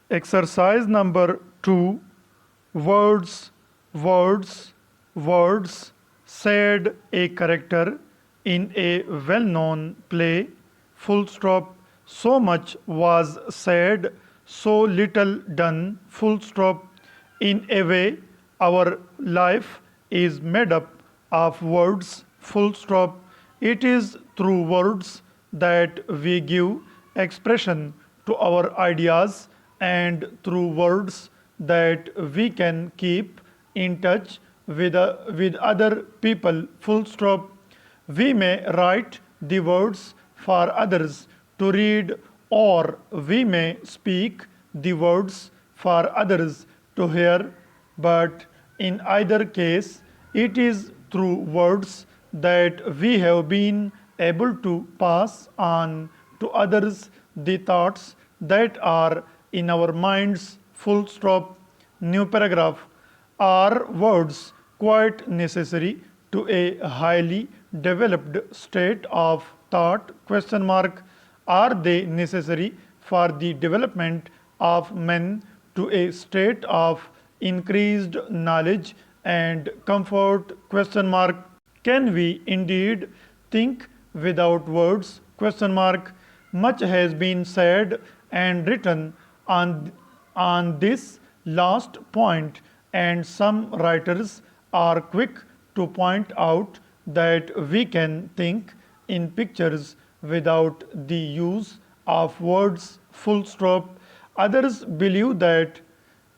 Exercise number 2. Words, words, words, said a character in a well known play. Full stop. So much was said, so little done. Full stop. In a way, our life is made up of words. Full stop. It is through words that we give expression to our ideas, and through words that we can keep in touch with other people. Full stop. We may write the words for others to read, or we may speak the words for others to hear, but in either case, it is through words that we have been able to pass on to others the thoughts that are in our minds. Full stop. New paragraph. Are words quite necessary to a highly developed state of thought? Question mark. Are they necessary for the development of men to a state of increased knowledge and comfort? Question mark. Can we indeed think without words? Question mark. Much has been said and written on this last point, and some writers are quick to point out that we can think in pictures without the use of words. Full stop. Others believe that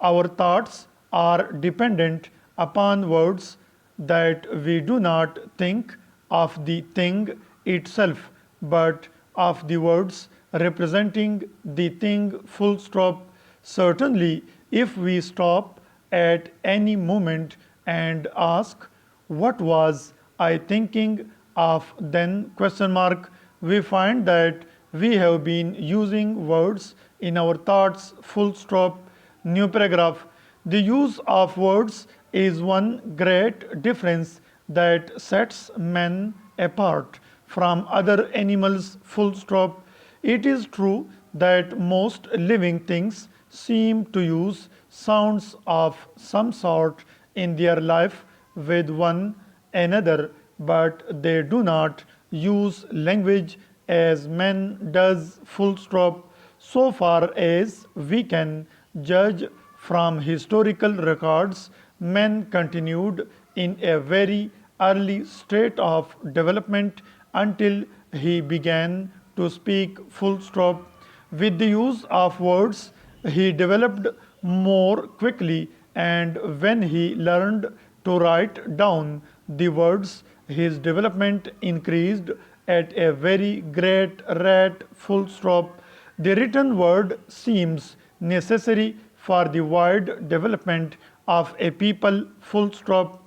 our thoughts are dependent upon words, that we do not think of the thing itself, but of the words representing the thing. Full stop. Certainly, if we stop at any moment and ask, what was I thinking of then? Question mark. We find that we have been using words in our thoughts. Full stop. New paragraph. The use of words is one great difference that sets men apart from other animals. Full stop. It is true that most living things seem to use sounds of some sort in their life with one another, but they do not use language as man does. Full stop. So far as we can judge from historical records, man continued in a very early state of development until he began to speak. Full stop. With the use of words, he developed more quickly, and when he learned to write down the words, his development increased at a very great rate. Full stop. The written word seems necessary for the wide development of a people. Full stop.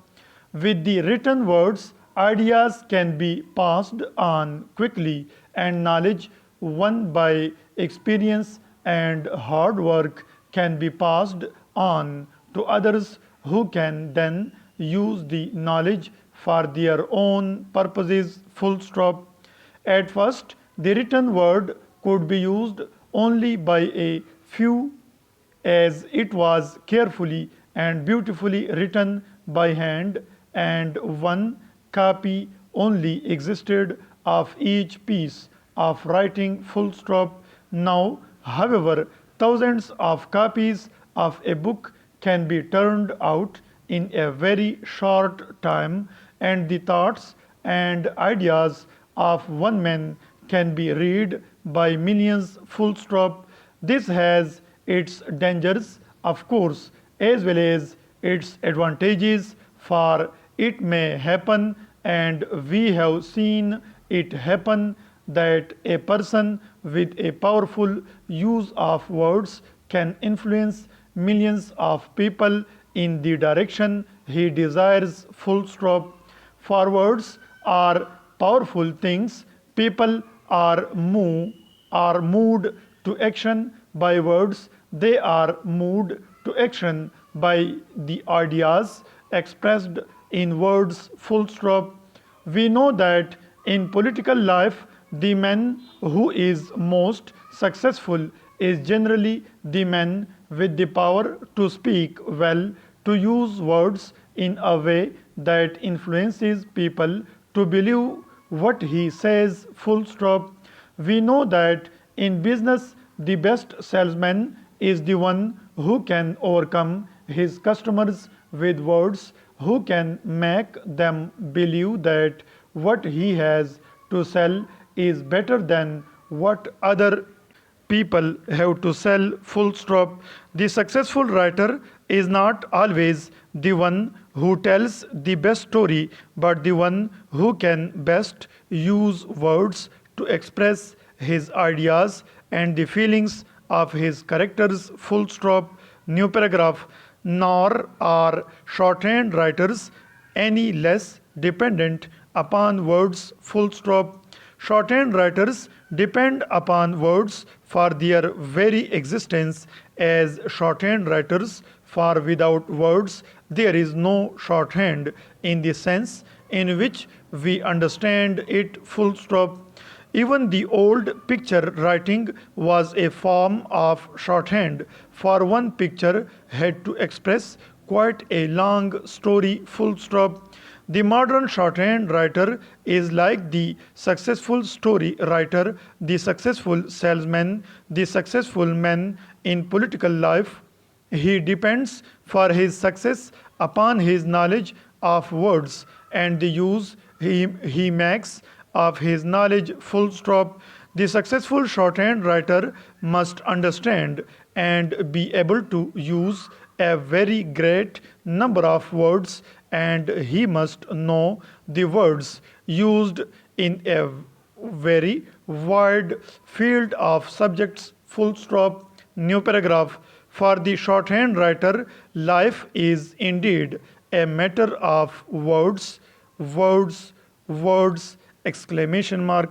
With the written words, ideas can be passed on quickly, and knowledge won by experience and hard work can be passed on to others, who can then use the knowledge for their own purposes. Full stop. At first, the written word could be used only by a few, as it was carefully and beautifully written by hand, and one copy only existed of each piece of writing. Full stop. Now, however, thousands of copies of a book can be turned out in a very short time, and the thoughts and ideas of one man can be read by millions. Full stop. This has its dangers, of course, as well as its advantages, for it may happen, and we have seen it happen, that a person with a powerful use of words can influence millions of people in the direction he desires. Full stop. For words are powerful things. People are moved to action by words. They are moved to action by the ideas expressed in words. Full stop. We know that in political life, the man who is most successful is generally the man with the power to speak well, to use words in a way that influences people to believe what he says, full stop. We know that in business, the best salesman is the one who can overcome his customers with words, who can make them believe that what he has to sell is better than what other people have to sell, full stop. The successful writer is not always the one who tells the best story, but the one who can best use words to express his ideas and the feelings of his characters, full stop. New paragraph. Nor are shorthand writers any less dependent upon words, full stop. Shorthand writers depend upon words for their very existence as shorthand writers, for without words there is no shorthand in the sense in which we understand it, full stop. Even the old picture writing was a form of shorthand, for one picture had to express quite a long story, full stop. The modern shorthand writer is like the successful story writer, the successful salesman, the successful man in political life. He depends for his success upon his knowledge of words and the use he makes of his knowledge, full stop. The successful shorthand writer must understand and be able to use a very great number of words, and he must know the words used in a very wide field of subjects, full stop. New paragraph. For the shorthand writer, life is indeed a matter of words, words, words, exclamation mark.